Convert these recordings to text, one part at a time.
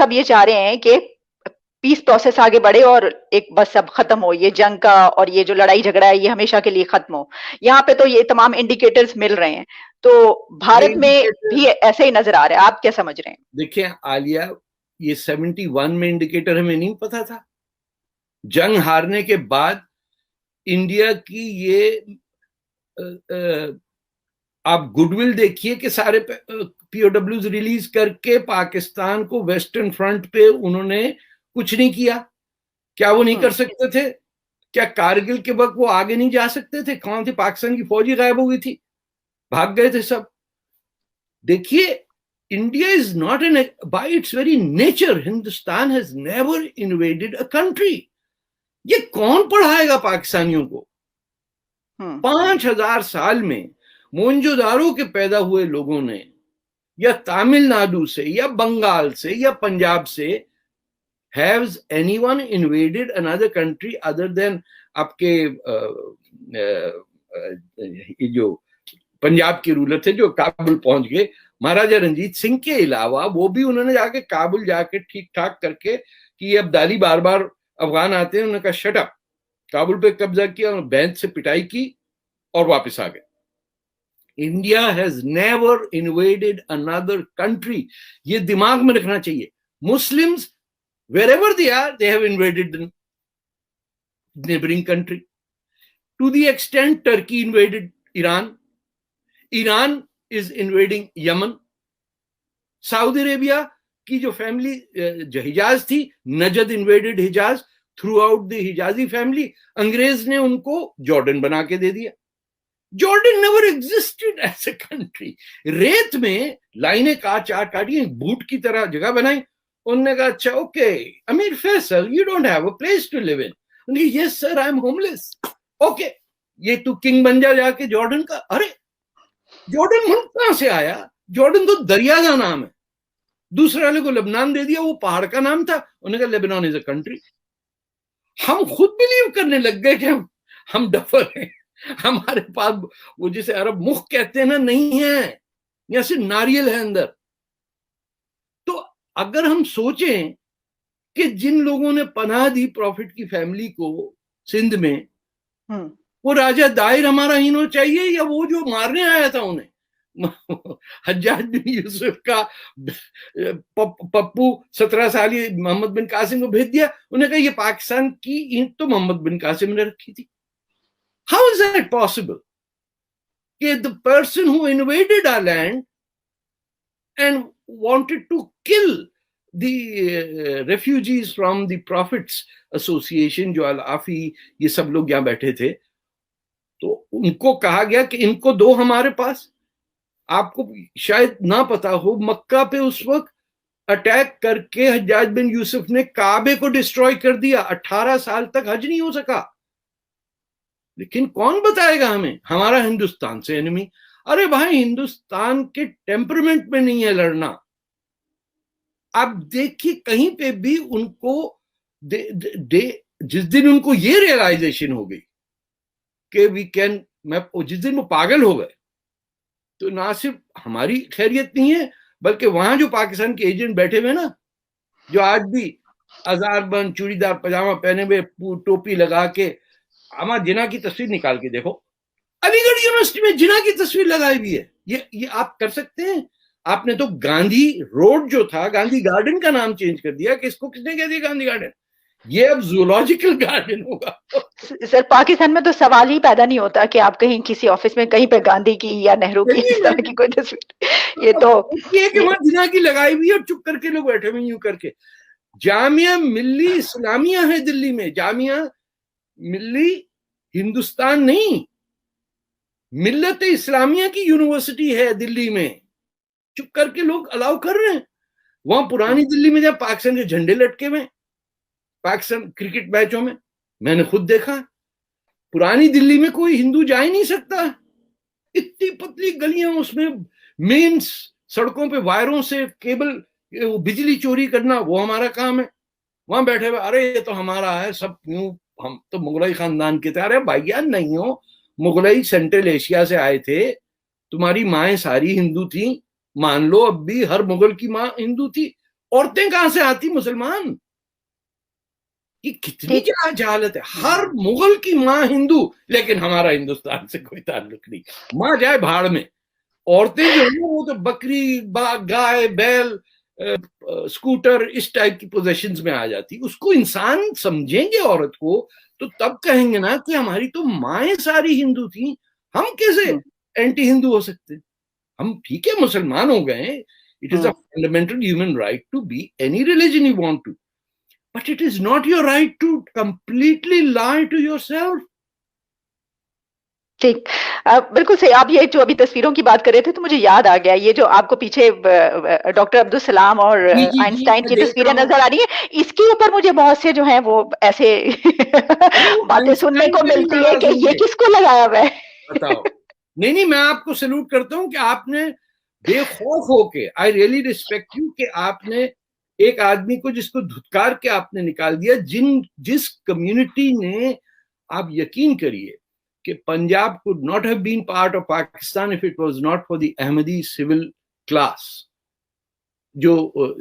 सब ये चाह रहे हैं कि पीस प्रोसेस आगे बढ़े और एक बस अब खत्म हो ये जंग का, और ये जो लड़ाई झगड़ा है ये हमेशा के लिए खत्म हो। यहाँ पे तो ये तमाम इंडिकेटर्स मिल रहे हैं, तो ये भारत में इंडिकेटर भी ऐसे ही नजर आ रहा है। आप क्या समझ रहे हैं? देखिए आलिया, ये 71 में इंडिकेटर हमें नहीं पता था। जंग हारने के बाद इंडिया की ये आप गुडविल देखिए कि सारे पीओडब्ल्यूज रिलीज करके पाकिस्तान को वेस्टर्न फ्रंट पे उन्होंने कुछ नहीं किया। क्या वो नहीं कर सकते थे? क्या कारगिल के वक्त वो आगे नहीं जा सकते थे? कौन थी पाकिस्तान की फौजी गायब हो गई थी, भाग गए थे सब। देखिए, India is not an, bye it's very nature Hindustan has never invaded a country. ये कौन पढ़ाएगा पाकिस्तानियों को? 5,000 साल में मोहनजोदारो के पैदा हुए लोगों ने, या तमिलनाडु से या बंगाल से या पंजाब से, haves anyone invaded another country other than आपके ये जो पंजाब के रूलर थे जो काबुल पहुंच गए, महाराजा रंजीत सिंह के अलावा, वो भी उन्होंने जाके काबुल जाके ठीक ठाक करके कि ये अब्दाली बार बार अफगान आते हैं, उन्होंने कहा शट अप, काबुल पे कब्जा किया, बैंच से पिटाई की और वापस आ गए। India has never invaded another country. ये दिमाग में रखना चाहिए। Muslims wherever they have invaded the neighboring country. To the extent Turkey invaded Iran, Iran is invading Yemen. Saudi Arabia की जो फैमिली जो हिजाज थी, Najd invaded Hijaz, throughout the Hijazi family. अंग्रेज ने उनको जॉर्डन बना के दे दिया। Jordan never existed as a country. रेत में लाइनें काट काटी, बूट की तरह जगह बनाई। उन्होंने कहा अच्छा okay Amir Faisal, you don't have a place to live in. उन्होंने कहा yes sir, I am homeless. Okay, ये तू किंग बन जा जाके जॉर्डन का। अरे जॉर्डन मुल्क कहां से आया? जॉर्डन तो दरिया का नाम है। दूसरे वाले को लेबनान दे दिया, वो पहाड़ का नाम था। उन्होंने कहा लेबनान इज अ कंट्री। हम खुद बिलीव करने लग गए कि हम डफर हैं, हमारे पास वो जिसे अरब मुख कहते हैं ना, नहीं है, या सिर्फ नारियल है अंदर। तो अगर हम सोचें कि जिन लोगों ने पनाह दी प्रॉफिट की फैमिली को सिंध में, वो राजा दाहिर हमारा हीनो चाहिए या वो जो मारने आया था उन्हें? हज्जाज बिन यूसुफ का पप्पू 17 साली मोहम्मद बिन कासिम को भेज दिया। उन्हें कहा ये पाकिस्तान की ईंट तो मोहम्मद बिन कासिम ने रखी थी। हाउ इज दैट पॉसिबल कि the person who invaded our land and wanted to kill the refugees from the Prophets Association, जो अल-आफी ये सब लोग यहाँ बैठे थे, तो उनको कहा गया कि इनको दो हमारे पास। आपको शायद ना पता हो, मक्का पे उस वक्त अटैक करके हज्जाज बिन यूसुफ ने काबे को डिस्ट्रॉय कर दिया। 18 साल तक हज नहीं हो सका। लेकिन कौन बताएगा हमें? हमारा हिंदुस्तान से एनिमी। अरे भाई, हिंदुस्तान के टेम्परमेंट में नहीं है लड़ना। आप देखिए कहीं पे भी उनको जिस दिन उनको ये रियलाइजेशन हो गई कि वी कैन, जिस दिन वो पागल हो गए, तो ना सिर्फ हमारी खैरियत नहीं है, बल्कि वहां जो पाकिस्तान के एजेंट बैठे हुए ना, जो आज भी अजारबंद चूड़ीदार पजामा पहने हुए, टोपी लगा के, हमारा जिना की तस्वीर निकाल के देखो, अलीगढ़ यूनिवर्सिटी में जिना की तस्वीर लगाई हुई है। ये आप कर सकते हैं? आपने तो गांधी रोड जो था, गांधी गार्डन का नाम चेंज कर दिया कि इसको किसने कह दिया गांधी गार्डन? ये अब जूलॉजिकल गार्डन होगा। सर, पाकिस्तान में तो सवाल ही पैदा नहीं होता कि आप कहीं किसी ऑफिस में कहीं पे गांधी की या नेहरू की इस तरह की कोई तस्वीर। ये तो कि वहां जिना की लगाई हुई है और चुप करके लोग बैठे हुए यूं करके। जामिया मिल्ली इस्लामिया है दिल्ली में, जामिया मिल्ली हिंदुस्तान नहीं, मिल्लत इस्लामिया की यूनिवर्सिटी है दिल्ली में। चुप करके लोग अलाउ कर रहे हैं। वहां पुरानी दिल्ली में जब पाकिस्तान के झंडे लटके हुए, पाकिस्तान क्रिकेट मैचों में, मैंने खुद देखा, पुरानी दिल्ली में कोई हिंदू जा ही नहीं सकता। इतनी पतली गलियां, उसमें मेन सड़कों पे वायरों से केबल, बिजली चोरी करना वो हमारा काम है। वहां बैठे हुए अरे ये तो हमारा है सब, क्यों, हम तो मुगलई खानदान के थे। अरे भैया नहीं हो, मुगलई सेंट्रल एशिया से आए थे, तुम्हारी माएँ सारी हिंदू थी, मान लो अब भी हर मुगल की माँ हिंदू थी। औरतें कहां से आती मुसलमान? ये कितनी जहालत है। हर मुगल की माँ हिंदू, लेकिन हमारा हिंदुस्तान से कोई ताल्लुक नहीं। माँ जाए भाड़ में। औरतें जो है वो तो बकरी, गाय, बैल, स्कूटर, इस टाइप की पोजेशंस में आ जाती। उसको इंसान समझेंगे औरत को तो तब कहेंगे ना कि हमारी तो माएँ सारी हिंदू थी, हम कैसे एंटी हिंदू हो सकते? हम ठीक है मुसलमान हो गए, it is a fundamental human right to be any religion you want to, but it is not your right to completely lie to yourself. ठीक। बिल्कुल सही। आप ये जो अभी तस्वीरों की बात कर रहे थे तो मुझे याद आ गया, ये जो आपको पीछे डॉक्टर अब्दुल सलाम और जी जी जी, आइंस्टाइन मैं की देख तस्वीरें रहा हूँ। नजर आ रही है। इसके ऊपर मुझे बहुत से जो है वो ऐसे बातें सुनने आइंस्टाइन को से भी मिलती है नाराज कि ये होंगे, किसको लगाया हुआ है। बताओ। नहीं नहीं, मैं आपको सैल्यूट करता हूं कि आपने बेखौफ होके, आई रियली रिस्पेक्ट यू, कि आपने एक आदमी को जिसको धुतकार के आपने निकाल दिया। जिस कम्युनिटी ने, आप यकीन करिए कि Punjab could not have been part of Pakistan if it was not for the Ahmadi civil class. जो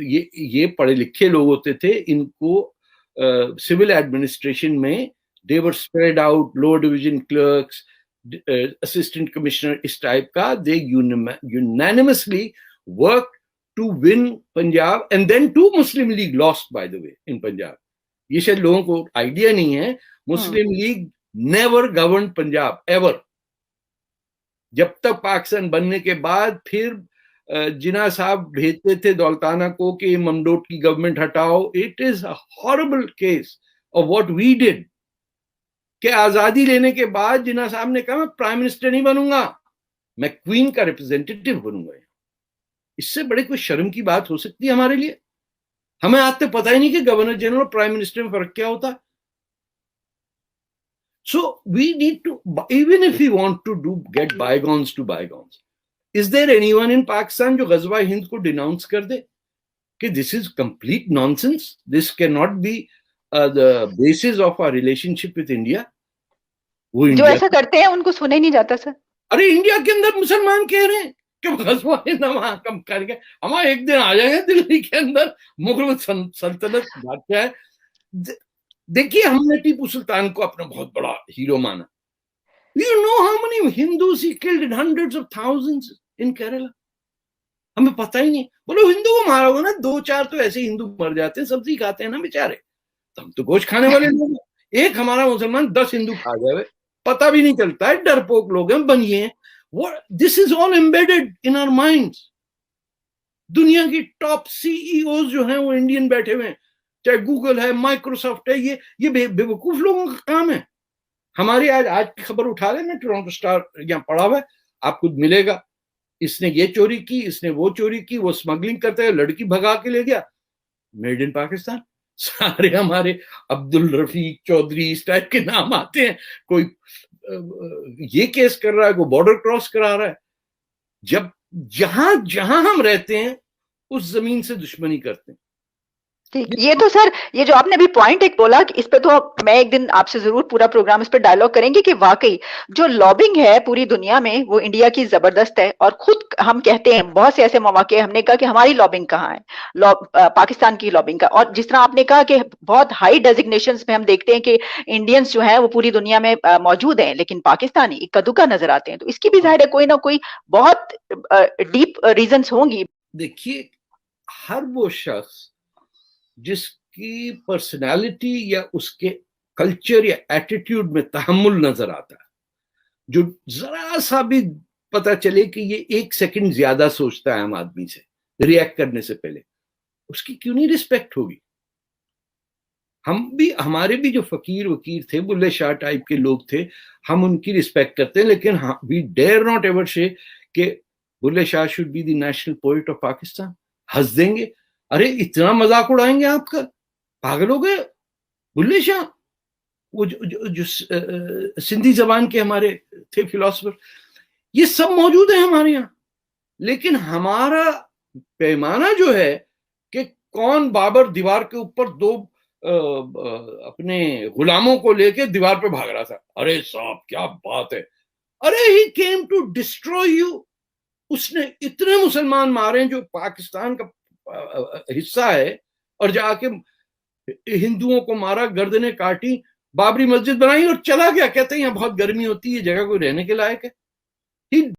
ये पढ़े लिखे लोग होते थे, इनको सिविल एडमिनिस्ट्रेशन में they were spread out, lower division clerks, assistant commissioner, इस टाइप का। They unanimously work to win Punjab and then to Muslim League lost by the way in Punjab. ये शायद लोगों को आइडिया नहीं है, Muslim League never govern Punjab ever. जब तक पाकिस्तान बनने के बाद फिर जिना साहब भेजते थे दौलताना को कि ममडोट की गवर्नमेंट हटाओ। It is a horrible case of what we did, कि आजादी लेने के बाद जिना साहब ने कहा मैं प्राइम मिनिस्टर नहीं बनूंगा, मैं क्वीन का रिप्रेजेंटेटिव बनूंगा। इससे बड़े कोई शर्म की बात हो सकती है हमारे लिए? हमें आज तक पता ही नहीं कि गवर्नर जनरल और प्राइम मिनिस्टर में फर्क क्या होता है। So we need to, even if we want to get bygones to bygones, is there anyone in Pakistan जो गजवा हिंद को डिनाउंस कर दे कि this is complete nonsense, this cannot be the basis of our relationship with India? वो जो India, ऐसा करते हैं उनको सुना ही नहीं जाता सर। अरे इंडिया के अंदर मुसलमान कह रहे हैं कि गजवा हिंद वहां कम करके हम एक दिन आ जाएंगे दिल्ली के अंदर, मुगल सल्तनत बादशाह है। देखिए, हमने टीपू सुल्तान को अपना बहुत बड़ा हीरो माना। You know how many Hindus he killed in hundreds of thousands in Kerala? हमें पता ही नहीं। बोलो हिंदू को मारा होगा ना, 2-4 तो ऐसे हिंदू मर जाते हैं, सब्जी खाते हैं ना बेचारे, तो हम तो गोश्त खाने वाले लोग। एक हमारा मुसलमान 10 हिंदू खा जाए, पता भी नहीं चलता है। डरपोक लोग हैं, बनिए हैं। This is all embedded in our minds. दुनिया की टॉप सीईओ जो हैं वो इंडियन बैठे हुए हैं, चाहे गूगल है, माइक्रोसॉफ्ट है। ये बेवकूफ लोगों का काम है। हमारी आज की खबर उठा लेना, टोरंटो स्टार यहाँ पड़ा हुआ है, आपको मिलेगा। इसने ये चोरी की, इसने वो चोरी की, वो स्मगलिंग करते हुए लड़की भगा के ले गया, मेड इन पाकिस्तान। सारे हमारे अब्दुल रफीक चौधरी इस टाइप के नाम आते हैं। कोई ये केस कर रहा है, कोई बॉर्डर क्रॉस करा रहा है। जब जहां जहां हम रहते हैं उस जमीन से दुश्मनी करते हैं। ठीक। ये तो सर, ये जो आपने अभी पॉइंट एक बोला कि इस पे तो मैं एक दिन आपसे जरूर पूरा प्रोग्राम इस पे डायलॉग करेंगे कि वाकई जो लॉबिंग है पूरी दुनिया में वो इंडिया की जबरदस्त है। और खुद हम कहते हैं बहुत से ऐसे मौके हमने कहा कि हमारी लॉबिंग कहाँ है, पाकिस्तान की लॉबिंग का। और जिस तरह आपने कहा कि बहुत हाई डेजिग्नेशंस में हम देखते हैं कि इंडियंस जो है वो पूरी दुनिया में मौजूद हैं, लेकिन पाकिस्तानी इक्का दुक्का नजर आते हैं। तो इसकी भी जाहिर है कोई ना कोई बहुत डीप रीजंस होंगी। देखिए, हर वो शख्स जिसकी पर्सनालिटी या उसके कल्चर या एटीट्यूड में तहम्मुल नजर आता है, जो जरा सा भी पता चले कि ये 1 सेकंड ज्यादा सोचता है आम आदमी से रिएक्ट करने से पहले, उसकी क्यों नहीं रिस्पेक्ट होगी? हमारे भी जो फकीर वकीर थे, बुल्ले शाह टाइप के लोग थे, हम उनकी रिस्पेक्ट करते हैं, लेकिन we dare not ever say कि Bulleh Shah should be the national poet of Pakistan. हंस देंगे, अरे इतना मजाक उड़ाएंगे आपका, पागल हो गए। बुल्ले शाह वो जो सिंधी जबान के हमारे थे फिलोसफर, ये सब मौजूद है हमारे यहाँ। लेकिन हमारा पैमाना जो है कि कौन बाबर दीवार के ऊपर 2 अपने गुलामों को लेके दीवार पे भाग रहा था, अरे साहब क्या बात है, अरे ही केम टू डिस्ट्रॉय यू। उसने इतने मुसलमान मारे जो पाकिस्तान का हिस्सा है, और जाके हिंदुओं को मारा, गर्दनें काटी, बाबरी मस्जिद बनाई और चला गया, कहते हैं यहाँ बहुत गर्मी होती है, जगह कोई रहने के लायक है।